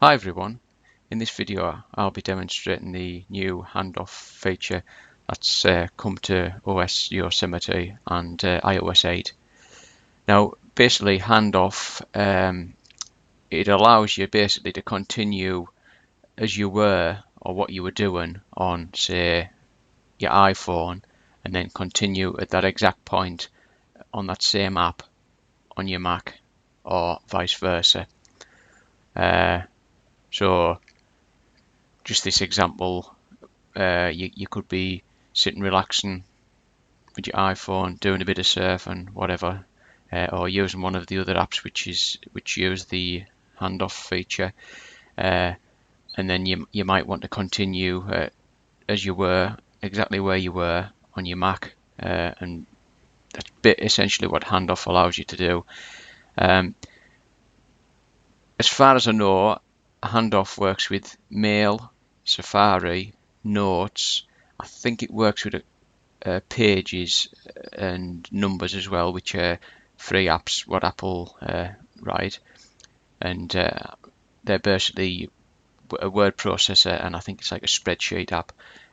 Hi everyone, in this video I'll be demonstrating the new handoff feature that's come to OS Yosemite and iOS8. Now basically handoff, it allows you basically to continue as you were or what you were doing on say your iPhone and then continue at that exact point on that same app on your Mac or vice versa. So just this example, you could be sitting relaxing with your iPhone, doing a bit of surfing, whatever, or using one of the other apps which use the handoff feature, and then you might want to continue as you were, exactly where you were on your Mac, and that's essentially what handoff allows you to do. As far as I know, handoff works with Mail, Safari, Notes. I think it works with Pages and Numbers as well, which are free apps what Apple write, and they're basically a word processor, and I think it's like a spreadsheet app.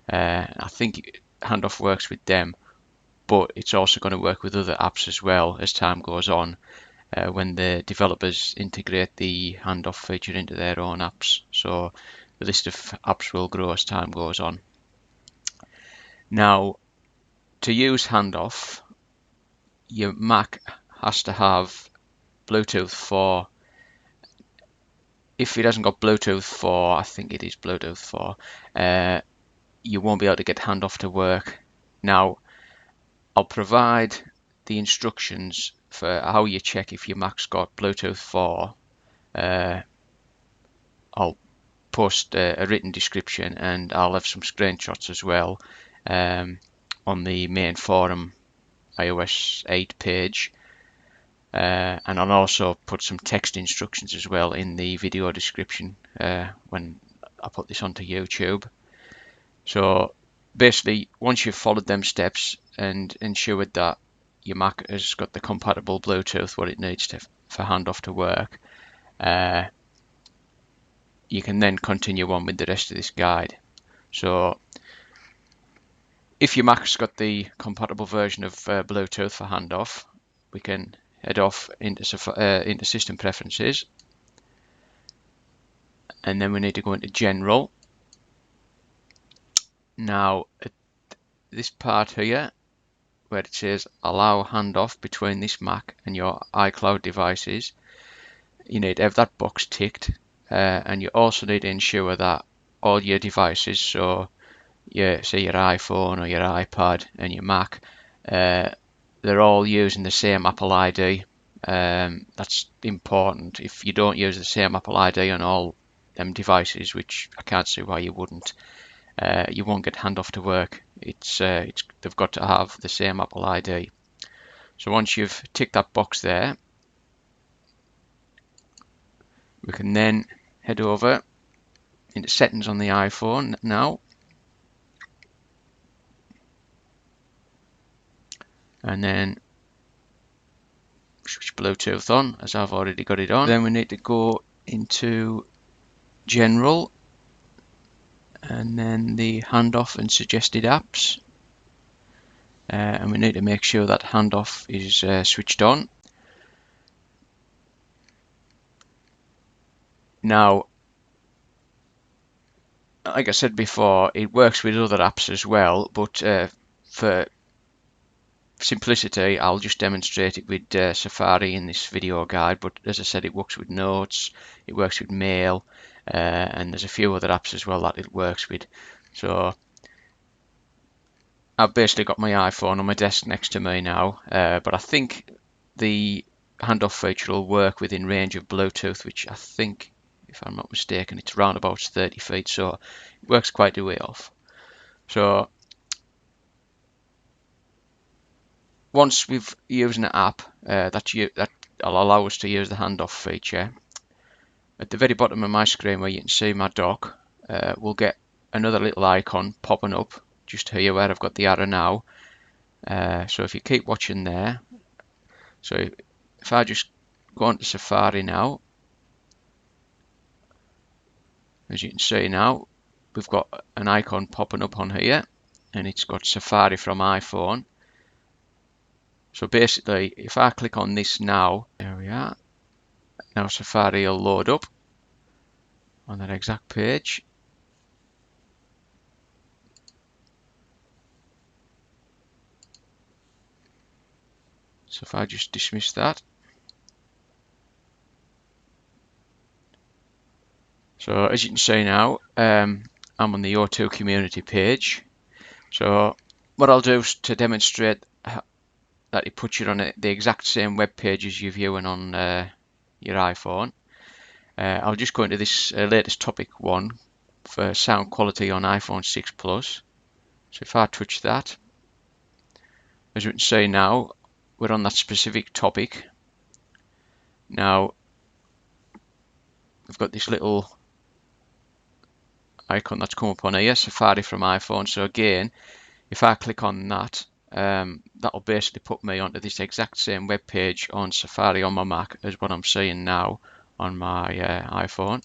I think handoff works with them, but it's also going to work with other apps as well as time goes on. When the developers integrate the handoff feature into their own apps. So the list of apps will grow as time goes on. Now, to use handoff, your Mac has to have Bluetooth 4. If it hasn't got Bluetooth 4, I think it is Bluetooth 4, you won't be able to get handoff to work. Now, I'll provide the instructions for how you check if your Mac's got Bluetooth 4. I'll post a written description and I'll have some screenshots as well on the main forum iOS8 page, and I'll also put some text instructions as well in the video description when I put this onto YouTube. So basically, once you've followed them steps and ensured that your Mac has got the compatible Bluetooth what it needs to for handoff to work, you can then continue on with the rest of this guide. So if your Mac's got the compatible version of Bluetooth for handoff, we can head off into System Preferences, and then we need to go into General. Now at this part here where it says allow handoff between this Mac and your iCloud devices, you need to have that box ticked, and you also need to ensure that all your devices, so say your iPhone or your iPad and your Mac, they're all using the same Apple ID. That's important. If you don't use the same Apple ID on all them devices, which I can't see why you wouldn't, you won't get handoff to work. They've got to have the same Apple ID. So once you've ticked that box there, we can then head over into settings on the iPhone now, and then switch Bluetooth on as I've already got it on. Then we need to go into General and then the handoff and suggested apps, and we need to make sure that handoff is switched on. Now, like I said before, it works with other apps as well, but for simplicity, I'll just demonstrate it with Safari in this video guide. But as I said, it works with Notes, it works with Mail, and there's a few other apps as well that it works with. So I've basically got my iPhone on my desk next to me now, but I think the handoff feature will work within range of Bluetooth, which I think, if I'm not mistaken, it's around about 30 feet, so it works quite a way off. So once we've used an app that'll allow us to use the handoff feature, at the very bottom of my screen where you can see my dock, we'll get another little icon popping up just here where I've got the arrow now. So if you keep watching there, so if I just go on to Safari now, as you can see now, we've got an icon popping up on here, and it's got Safari from iPhone. So basically, if I click on this now, there we are. Now Safari will load up on that exact page. So if I just dismiss that. So as you can see now, I'm on the O2 community page. So what I'll do is to demonstrate that it puts you on the exact same web page as you're viewing on your iPhone. I'll just go into this latest topic one for sound quality on iPhone 6 Plus. So if I touch that, as you can see now, we're on that specific topic. Now we've got this little icon that's come up on here, Safari from iPhone. So again, if I click on that, that'll basically put me onto this exact same web page on Safari on my Mac as what I'm seeing now on my iPhone.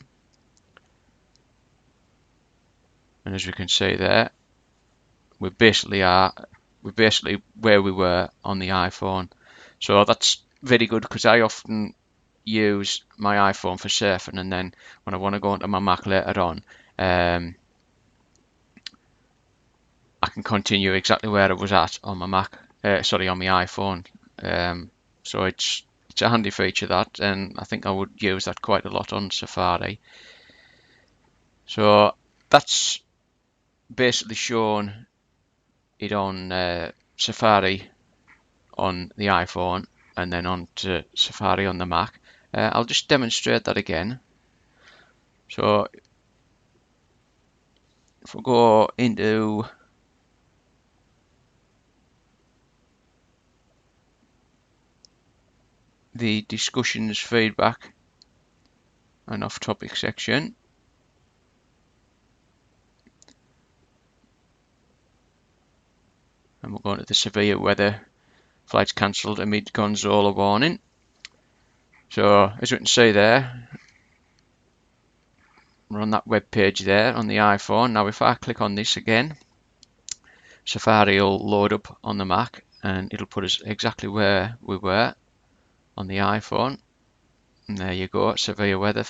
And as we can see there, we basically where we were on the iPhone. So that's very good because I often use my iPhone for surfing, and then when I want to go onto my Mac later on, I can continue exactly where I was at on my Mac, on my iPhone. So it's a handy feature that, and I think I would use that quite a lot on Safari. So that's basically shown it on Safari on the iPhone and then on to Safari on the Mac. I'll just demonstrate that again. So if we go into the discussions, feedback and off-topic section, and we'll go into the severe weather, flights cancelled amid Gonzola warning. So as you can see there, we're on that web page there on the iPhone. Now if I click on this again, Safari will load up on the Mac and it'll put us exactly where we were on the iPhone. And there you go, severe weather,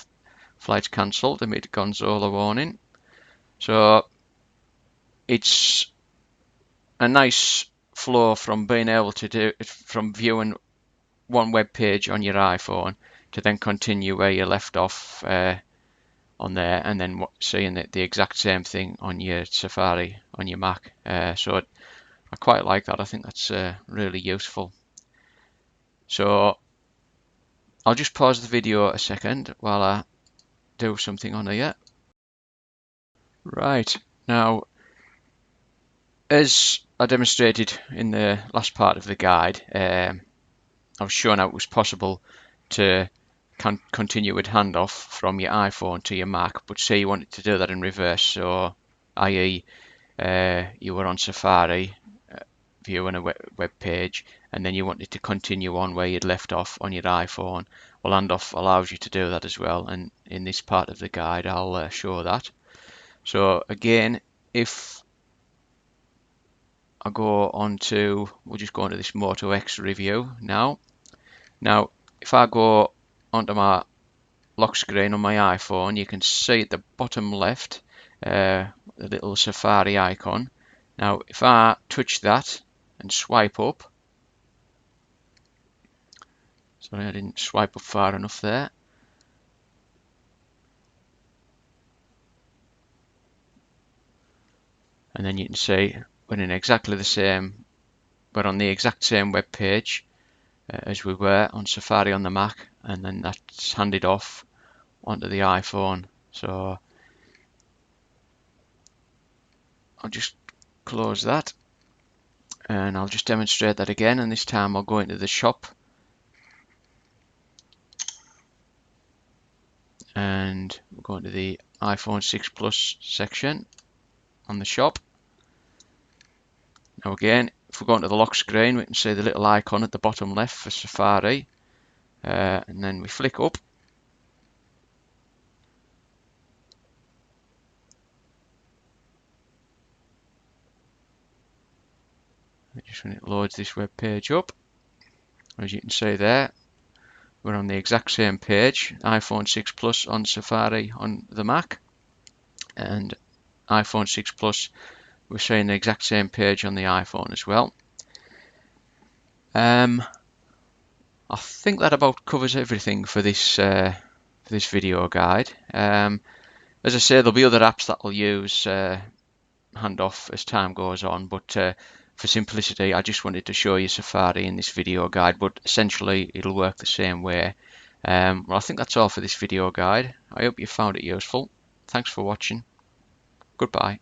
flights cancelled amid Gonzola warning. So it's a nice flow from being able to do from viewing one web page on your iPhone to then continue where you left off on there, and then seeing the exact same thing on your Safari on your Mac. So I quite like that. I think that's really useful. So I'll just pause the video a second while I do something on here. Right, now as I demonstrated in the last part of the guide, I was showing how it was possible to continue with handoff from your iPhone to your Mac, but say you wanted to do that in reverse, so i.e. You were on Safari viewing a web page and then you wanted to continue on where you'd left off on your iPhone. Well, Handoff allows you to do that as well, and in this part of the guide I'll show that. So again, if I go on to, we'll just go into this Moto X review now. Now if I go onto my lock screen on my iPhone, you can see at the bottom left the little Safari icon. Now if I touch that and swipe up, sorry I didn't swipe up far enough there, and then you can see we're in exactly the same, we're on the exact same web page as we were on Safari on the Mac, and then that's handed off onto the iPhone. So I'll just close that and I'll just demonstrate that again, and this time I'll go into the shop and we'll go into the iPhone 6 Plus section on the shop. Now again, if we go into the lock screen, we can see the little icon at the bottom left for Safari, and then we flick up just when it loads this web page up. As you can see there, we're on the exact same page, iPhone 6 Plus on Safari on the Mac, and iPhone 6 Plus, we're seeing the exact same page on the iPhone as well. I think that about covers everything for this video guide. As I say, there'll be other apps that will use Handoff as time goes on, but for simplicity, I just wanted to show you Safari in this video guide, but essentially it'll work the same way. Well, I think that's all for this video guide. I hope you found it useful. Thanks for watching. Goodbye.